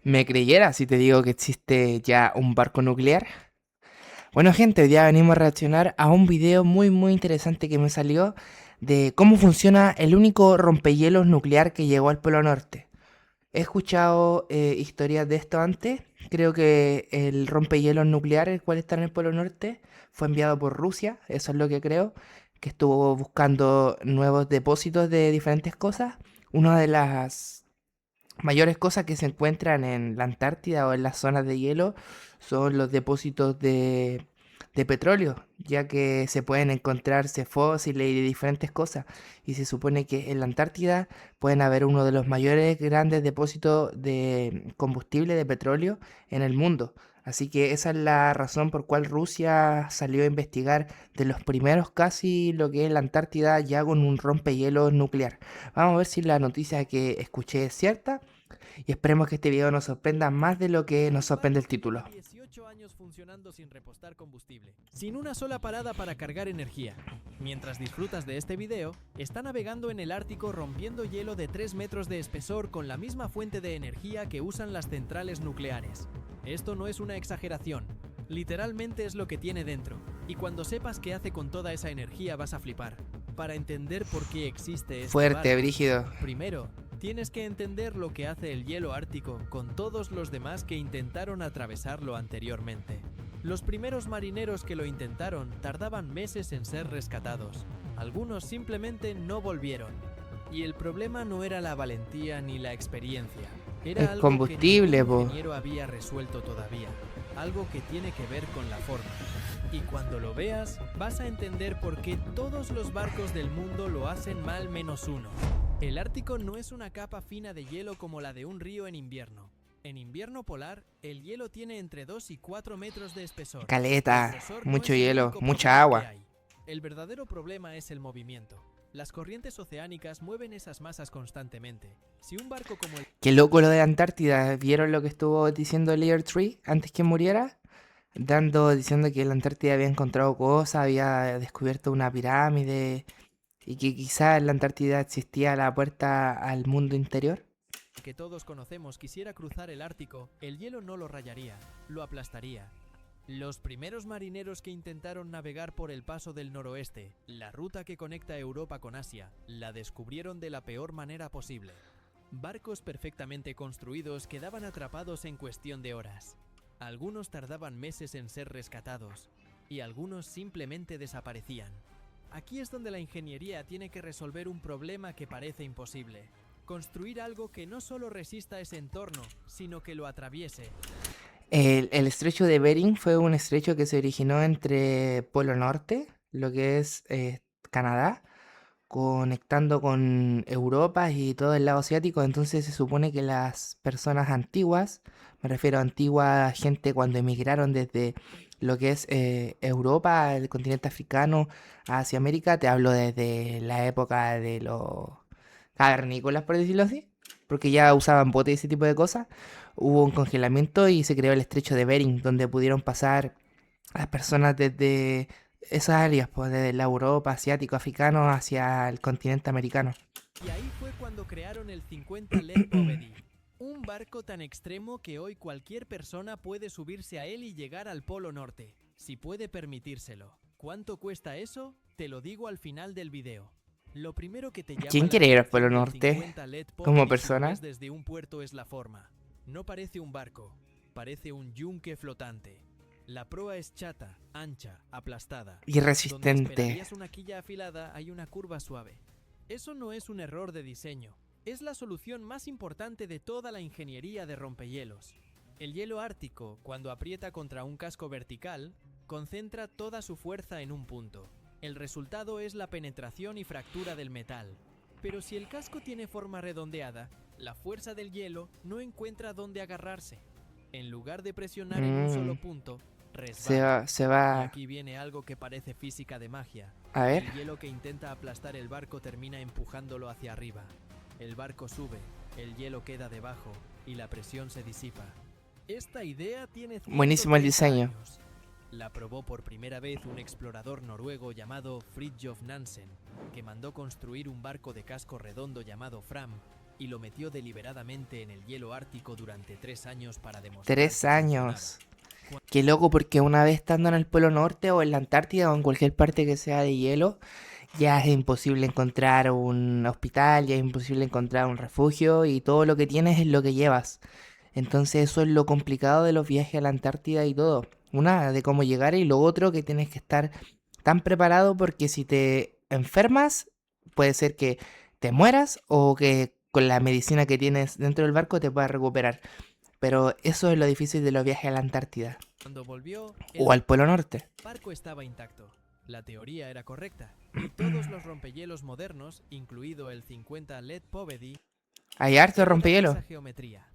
¿Me creyera si te digo que existe ya un barco nuclear? Bueno, gente, hoy día venimos a reaccionar a un video muy interesante que me salió de cómo funciona el único rompehielos nuclear que llegó al Polo Norte. He escuchado historias de esto antes. Creo que el rompehielos nuclear, el cual está en el Polo Norte, fue enviado por Rusia, eso es lo que creo, que estuvo buscando nuevos depósitos de diferentes cosas. Una de las mayores cosas que se encuentran en la Antártida o en las zonas de hielo son los depósitos de petróleo, ya que se pueden encontrarse fósiles y diferentes cosas. Y se supone que en la Antártida pueden haber uno de los mayores grandes depósitos de combustible de petróleo en el mundo. Así que esa es la razón por cual Rusia salió a investigar de los primeros casi lo que es la Antártida ya con un rompehielos nuclear. Vamos a ver si la noticia que escuché es cierta y esperemos que este video nos sorprenda más de lo que nos El sorprende el barco título. lleva 18 años funcionando sin repostar combustible, sin una sola parada para cargar energía. Mientras disfrutas de este video, está navegando en el Ártico rompiendo hielo de 3 metros de espesor con la misma fuente de energía que usan las centrales nucleares. Esto no es una exageración, literalmente es lo que tiene dentro, y cuando sepas qué hace con toda esa energía vas a flipar. Para entender por qué existe este Fuerte, barco, brígido. primero, tienes que entender lo que hace el hielo ártico con todos los demás que intentaron atravesarlo anteriormente. Los primeros marineros que lo intentaron tardaban meses en ser rescatados. Algunos simplemente no volvieron. Y el problema no era la valentía ni la experiencia. El Era algo que ningún combustible, po. ingeniero había resuelto todavía. Algo que tiene que ver con la forma. Y cuando lo veas, vas a entender por qué todos los barcos del mundo lo hacen mal menos uno. El Ártico no es una capa fina de hielo como la de un río en invierno. En invierno polar, el hielo tiene entre 2 y 4 metros de espesor. El Caleta, grosor no mucho es el hielo, único mucha problema que agua. hay. El verdadero problema es el movimiento. Las corrientes oceánicas mueven esas masas constantemente. Si un barco como el Qué loco lo de Antártida. ¿Vieron lo que estuvo diciendo Layer Tree antes que muriera? Diciendo que la Antártida había encontrado cosas, había descubierto una pirámide y que quizás en la Antártida existía la puerta al mundo interior. que todos conocemos quisiera cruzar el Ártico, el hielo no lo rayaría, lo aplastaría. Los primeros marineros que intentaron navegar por el paso del noroeste, la ruta que conecta Europa con Asia, la descubrieron de la peor manera posible. Barcos perfectamente construidos quedaban atrapados en cuestión de horas. Algunos tardaban meses en ser rescatados, y algunos simplemente desaparecían. Aquí es donde la ingeniería tiene que resolver un problema que parece imposible. Construir algo que no solo resista ese entorno, sino que lo atraviese. El estrecho de Bering fue un estrecho que se originó entre Polo Norte, lo que es Canadá, conectando con Europa y todo el lado asiático. Entonces se supone que las personas antiguas, me refiero a antigua gente cuando emigraron desde lo que es Europa, el continente africano, hacia América, te hablo desde la época de los cavernícolas, por decirlo así, porque ya usaban botes y ese tipo de cosas. Hubo un congelamiento y se creó el estrecho de Bering, donde pudieron pasar las personas desde esas áreas, pues desde la Europa, asiático, africano, hacia el continente americano. Y ahí fue cuando crearon el 50 Led Povedy, un barco tan extremo que hoy cualquier persona puede subirse a él y llegar al Polo Norte, si puede permitírselo. ¿Cuánto cuesta eso? Te lo digo al final del video. Lo primero que te llama ¿Quién la quiere ir al Polo atención del Norte 50 Led como Povedy si lo persona? ves desde un puerto es la forma. No parece un barco, parece un yunque flotante. La proa es chata, ancha, aplastada. Y Donde resistente. esperarías una quilla afilada hay una curva suave. Eso no es un error de diseño, es la solución más importante de toda la ingeniería de rompehielos. El hielo ártico, cuando aprieta contra un casco vertical, concentra toda su fuerza en un punto. El resultado es la penetración y fractura del metal. Pero si el casco tiene forma redondeada, la fuerza del hielo no encuentra dónde agarrarse. En lugar de presionar en un solo Mm, punto, se resbala. va, se Y va. aquí viene algo que parece física de magia. A ver. El hielo que intenta aplastar el barco termina empujándolo hacia arriba. El barco sube, el hielo queda debajo y la presión se disipa. Esta idea tiene Buenísimo el 130 diseño. años. La probó por primera vez un explorador noruego llamado Fridtjof Nansen, que mandó construir un barco de casco redondo llamado Fram, y lo metió deliberadamente en el hielo ártico durante 3 años para demostrar que 3 funcionaba. años. Qué loco, porque una vez estando en el Polo Norte o en la Antártida o en cualquier parte que sea de hielo, ya es imposible encontrar un hospital, ya es imposible encontrar un refugio y todo lo que tienes es lo que llevas. Entonces eso es lo complicado de los viajes a la Antártida y todo. Una, de cómo llegar y lo otro que tienes que estar tan preparado porque si te enfermas, puede ser que te mueras o que con la medicina que tienes dentro del barco te puedas recuperar. Pero eso es lo difícil de los viajes a la Antártida Cuando volvió, o al Polo Norte. barco estaba intacto. La teoría era correcta, y todos los rompehielos modernos, incluido el 50 LED Povedy, Hay harto ejecutan rompehielo. esa geometría.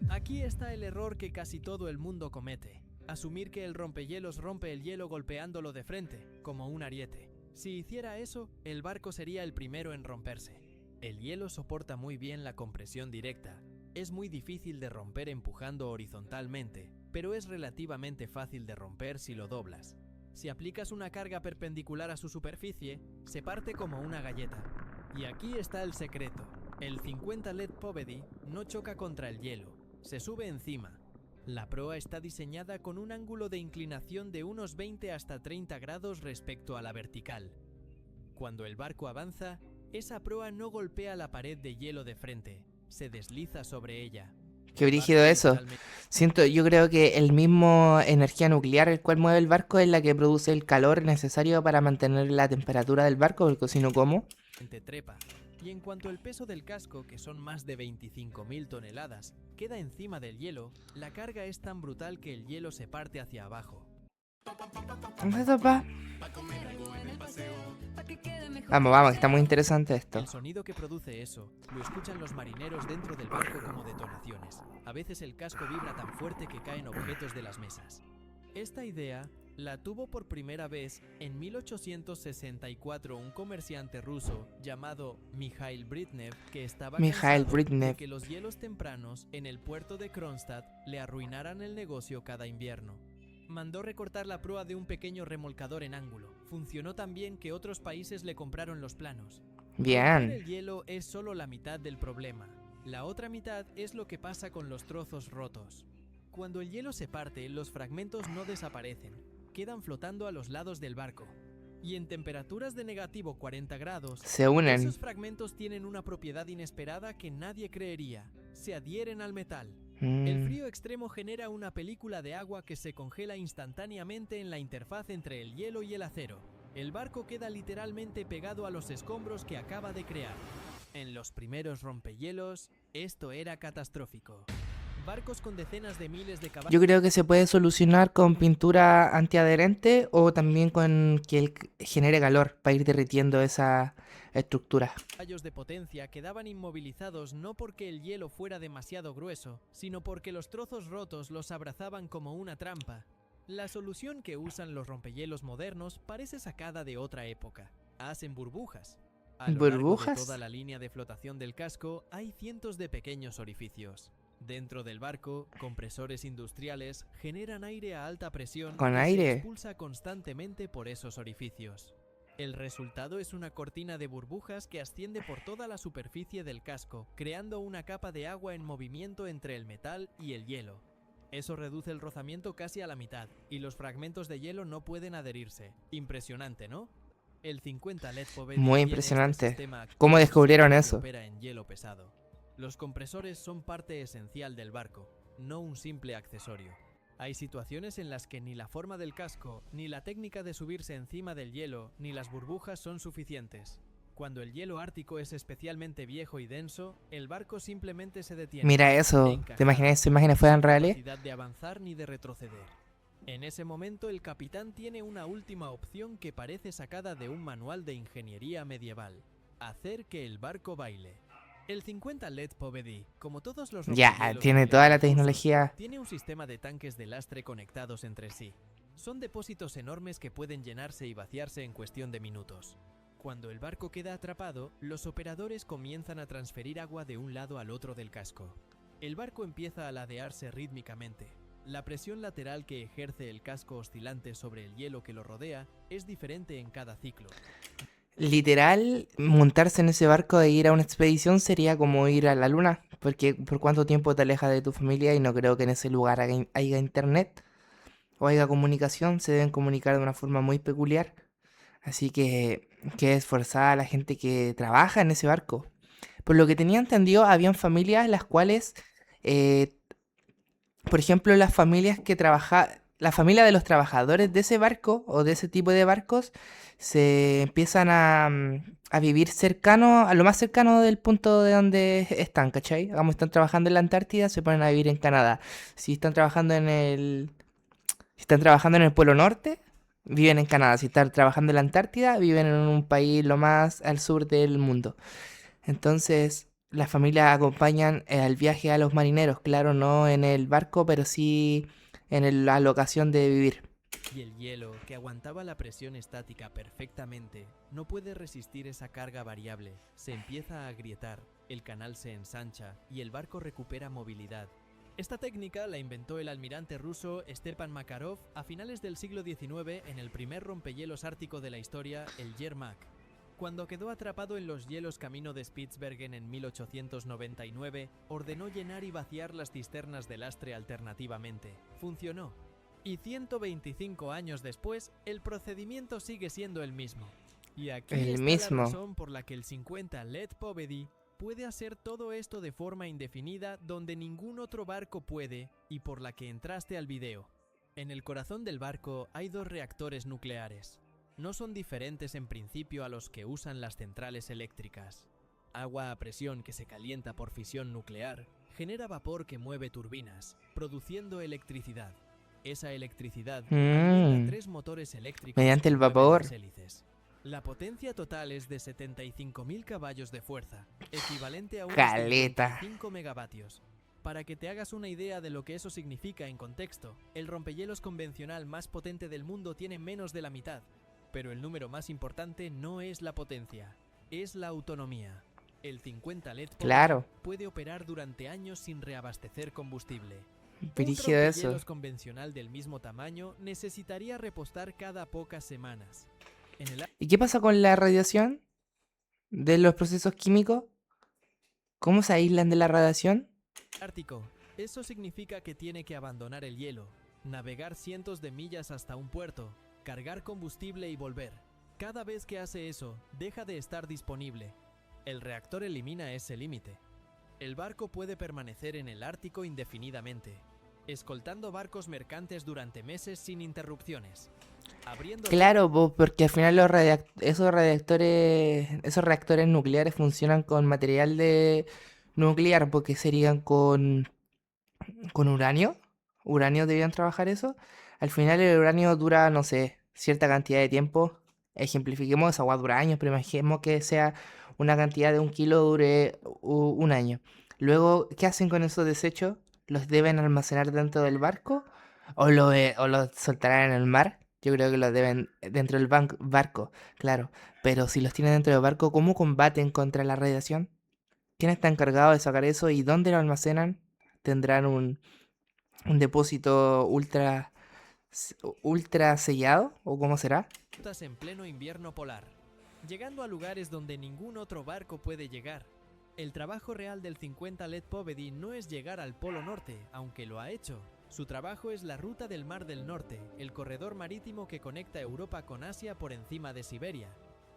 Aquí está el error que casi todo el mundo comete: asumir que el rompehielos rompe el hielo golpeándolo de frente, como un ariete. Si hiciera eso, el barco sería el primero en romperse. El hielo soporta muy bien la compresión directa. Es muy difícil de romper empujando horizontalmente, pero es relativamente fácil de romper si lo doblas. Si aplicas una carga perpendicular a su superficie, se parte como una galleta. Y aquí está el secreto: el 50 LED Povedy no choca contra el hielo, se sube encima. La proa está diseñada con un ángulo de inclinación de unos 20 hasta 30 grados respecto a la vertical. Cuando el barco avanza, esa proa no golpea la pared de hielo de frente, se desliza sobre ella. Qué El brígido barco eso. literalmente Yo creo que el mismo energía nuclear el cual mueve el barco es la que produce el calor necesario para mantener la temperatura del barco, porque si no, ¿cómo? trepa. Y en cuanto el peso del casco, que son más de 25.000 toneladas, queda encima del hielo, la carga es tan brutal que el hielo se parte hacia abajo. Vamos, vamos, que está muy interesante esto. El sonido que produce eso lo escuchan los marineros dentro del barco como detonaciones. A veces el casco vibra tan fuerte que caen objetos de las mesas. Esta idea la tuvo por primera vez en 1864 un comerciante ruso llamado Mikhail Britnev, que estaba Mikhail cansado Britnev. de que los hielos tempranos en el puerto de Kronstadt le arruinaran el negocio cada invierno. Mandó recortar la proa de un pequeño remolcador en ángulo. Funcionó tan bien que otros países le compraron los planos. Romper Bien. el hielo es solo la mitad del problema. La otra mitad es lo que pasa con los trozos rotos. Cuando el hielo se parte, los fragmentos no desaparecen, quedan flotando a los lados del barco. Y en temperaturas de negativo 40 grados, Se unen. esos fragmentos tienen una propiedad inesperada que nadie creería: se adhieren al metal. El frío extremo genera una película de agua que se congela instantáneamente en la interfaz entre el hielo y el acero. El barco queda literalmente pegado a los escombros que acaba de crear. En los primeros rompehielos, esto era catastrófico. Barcos con decenas de miles de caballos Yo creo que se puede solucionar con pintura antiadherente o también con que él genere calor para ir derritiendo esa estructura. de potencia quedaban inmovilizados no porque el hielo fuera demasiado grueso, sino porque los trozos rotos los abrazaban como una trampa. La solución que usan los rompehielos modernos parece sacada de otra época. Hacen burbujas. A lo largo de ¿Burbujas? toda la línea de flotación del casco hay cientos de pequeños orificios. Dentro del barco, compresores industriales generan aire a alta presión ¿Con que aire? se expulsa constantemente por esos orificios. El resultado es una cortina de burbujas que asciende por toda la superficie del casco, creando una capa de agua en movimiento entre el metal y el hielo. Eso reduce el rozamiento casi a la mitad, y los fragmentos de hielo no pueden adherirse. Impresionante, ¿no? El 50 LED Povedy Muy tiene impresionante. este sistema activo ¿Cómo descubrieron que eso? opera en hielo pesado. Los compresores son parte esencial del barco, no un simple accesorio. Hay situaciones en las que ni la forma del casco, ni la técnica de subirse encima del hielo, ni las burbujas son suficientes. Cuando el hielo ártico es especialmente viejo y denso, el barco simplemente se detiene. Mira eso. encajado, ¿Te imaginas esas imágenes fueran sin reales? capacidad de avanzar ni de retroceder. En ese momento el capitán tiene una última opción que parece sacada de un manual de ingeniería medieval: hacer que el barco baile. El 50 LED Povedy, como todos los Ya, rompehielos tiene toda la nucleares rusos, tecnología. tiene un sistema de tanques de lastre conectados entre sí. Son depósitos enormes que pueden llenarse y vaciarse en cuestión de minutos. Cuando el barco queda atrapado, los operadores comienzan a transferir agua de un lado al otro del casco. El barco empieza a ladearse rítmicamente. La presión lateral que ejerce el casco oscilante sobre el hielo que lo rodea es diferente en cada ciclo. literal, montarse en ese barco e ir a una expedición sería como ir a la luna, porque por cuánto tiempo te alejas de tu familia y no creo que en ese lugar haya internet o haya comunicación, se deben comunicar de una forma muy peculiar, así que es forzada a la gente que trabaja en ese barco. Por lo que tenía entendido, habían familias las cuales, eh, por ejemplo, la familia de los trabajadores de ese barco o de ese tipo de barcos se empiezan a vivir cercano, a lo más cercano del punto de donde están, ¿cachai? Vamos, están trabajando en la Antártida, se ponen a vivir en Canadá. Si están trabajando si están trabajando en el Polo Norte, viven en Canadá. Si están trabajando en la Antártida, viven en un país lo más al sur del mundo. Entonces, las familias acompañan al viaje a los marineros, claro, no en el barco, pero sí en la locación de vivir. Y el hielo, que aguantaba la presión estática perfectamente, no puede resistir esa carga variable, se empieza a agrietar, el canal se ensancha y el barco recupera movilidad. Esta técnica la inventó el almirante ruso Stepan Makarov a finales del siglo XIX en el primer rompehielos ártico de la historia, el Yermak. Cuando quedó atrapado en los hielos camino de Spitsbergen en 1899, ordenó llenar y vaciar las cisternas de lastre alternativamente. Funcionó. Y 125 años después, el procedimiento sigue siendo el mismo. Y aquí El está mismo. la razón por la que el 50 Led Povedy puede hacer todo esto de forma indefinida donde ningún otro barco puede y por la que entraste al video. En el corazón del barco hay dos reactores nucleares. No son diferentes en principio a los que usan las centrales eléctricas. Agua a presión que se calienta por fisión nuclear genera vapor que mueve turbinas, produciendo electricidad. Esa electricidad alimenta 3 motores eléctricos Mediante que el mueven vapor. las hélices. La potencia total es de 75.000 caballos de fuerza, equivalente a unos Caleta. 55 megavatios. Para que te hagas una idea de lo que eso significa en contexto, el rompehielos convencional más potente del mundo tiene menos de la mitad. Pero el número más importante no es la potencia, es la autonomía. El 50 LED Claro. puede operar durante años sin reabastecer combustible. Un Brígido eso. rompehielos convencional del mismo tamaño necesitaría repostar cada pocas semanas. En el ¿Y qué pasa con la radiación de los procesos químicos? ¿Cómo se aíslan de la radiación? Ártico, eso significa que tiene que abandonar el hielo, navegar cientos de millas hasta un puerto, cargar combustible y volver. Cada vez que hace eso, deja de estar disponible. El reactor elimina ese límite. El barco puede permanecer en el Ártico indefinidamente, escoltando barcos mercantes durante meses sin interrupciones. Abriendo Claro, porque al final esos reactores nucleares funcionan con material nuclear, porque serían con uranio. Uranio debían trabajar eso. Al final el uranio dura, no sé, cierta cantidad de tiempo. Ejemplifiquemos, esa agua dura años, pero imaginemos que sea una cantidad de 1 kilo dure un año. Luego, ¿qué hacen con esos desechos? ¿Los deben almacenar dentro del barco? ¿O los soltarán en el mar? Yo creo que los deben dentro del barco, claro. Pero si los tienen dentro del barco, ¿cómo combaten contra la radiación? ¿Quién está encargado de sacar eso y dónde lo almacenan? ¿Tendrán un depósito ultra sellado? ¿O cómo será? rutas en pleno invierno polar, llegando a lugares donde ningún otro barco puede llegar. El trabajo real del 50 Led Povedy no es llegar al Polo Norte, aunque lo ha hecho. Su trabajo es la ruta del Mar del Norte, el corredor marítimo que conecta Europa con Asia por encima de Siberia.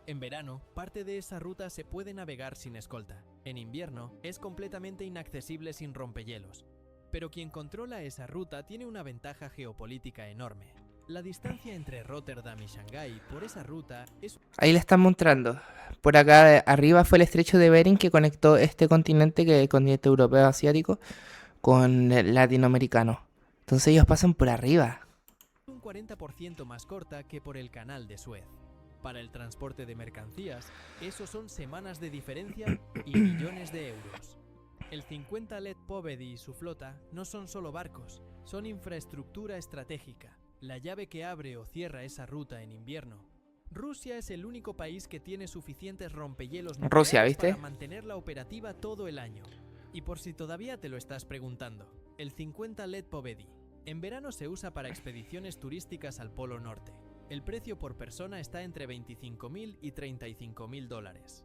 En verano, parte de esa ruta se puede navegar sin escolta. En invierno, es completamente inaccesible sin rompehielos. Pero quien controla esa ruta tiene una ventaja geopolítica enorme. La distancia entre Rotterdam y Shanghái por esa ruta es... Ahí la están mostrando. Por acá arriba fue el estrecho de Bering que conectó este continente, que es el continente europeo asiático, con el latinoamericano. Entonces ellos pasan por arriba. un 40% más corta que por el canal de Suez. Para el transporte de mercancías, eso son semanas de diferencia y millones de euros. El 50 Led Povedy y su flota no son solo barcos, son infraestructura estratégica, la llave que abre o cierra esa ruta en invierno. Rusia es el único país que tiene suficientes rompehielos Rusia, nucleares ¿viste? para mantenerla operativa todo el año. Y por si todavía te lo estás preguntando, el 50 Led Povedy en verano se usa para expediciones turísticas al Polo Norte. El precio por persona está entre 25.000 y 35.000 dólares.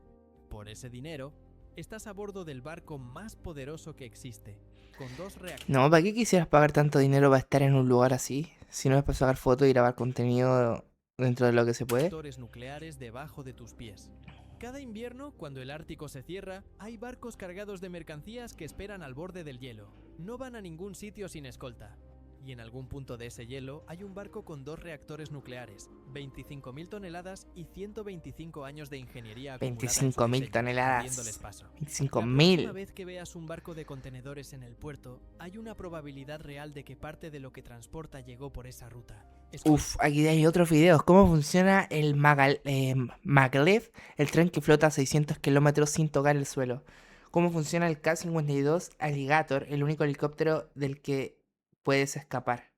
Por ese dinero, estás a bordo del barco más poderoso que existe, con 2 reactores No, ¿para qué quisieras pagar tanto dinero para estar en un lugar así? Si no es para sacar fotos y grabar contenido dentro de lo que se puede. nucleares debajo de tus pies. Cada invierno, cuando el Ártico se cierra, hay barcos cargados de mercancías que esperan al borde del hielo. No van a ningún sitio sin escolta. Y en algún punto de ese hielo hay un barco con 2 reactores nucleares, 25.000 toneladas y 125 años de ingeniería acumulada en su 25.000 diseño, abriéndoles toneladas. paso. La 25.000. próxima vez que veas un barco de contenedores en el puerto, hay una probabilidad real de que parte de lo que transporta llegó por esa ruta. Uf, aquí hay otros videos. ¿Cómo funciona el Maglev, el tren que flota a 600 kilómetros sin tocar el suelo? ¿Cómo funciona el K-52 Alligator, el único helicóptero del que puedes escapar?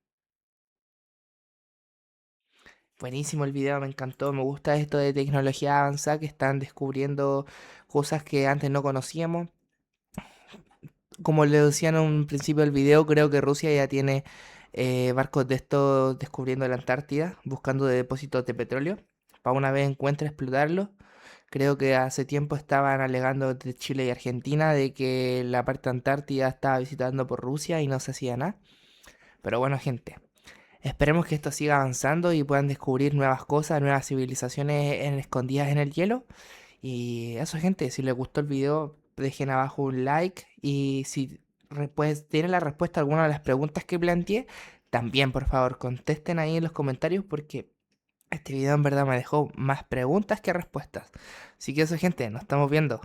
Buenísimo el video, me encantó. Me gusta esto de tecnología avanzada que están descubriendo cosas que antes no conocíamos. Como le decían en un principio del video, creo que Rusia ya tiene barcos de estos descubriendo la Antártida, buscando depósitos de petróleo. Para una vez encuentre explotarlo. Creo que hace tiempo estaban alegando de Chile y Argentina de que la parte antártida estaba visitando por Rusia y no se hacía nada. Pero bueno, gente, esperemos que esto siga avanzando y puedan descubrir nuevas cosas, nuevas civilizaciones escondidas en el hielo. Y eso, gente, si les gustó el video, dejen abajo un like. Y si pues, tienen la respuesta a alguna de las preguntas que planteé, también por favor contesten ahí en los comentarios porque este video en verdad me dejó más preguntas que respuestas. Así que eso, gente, nos estamos viendo.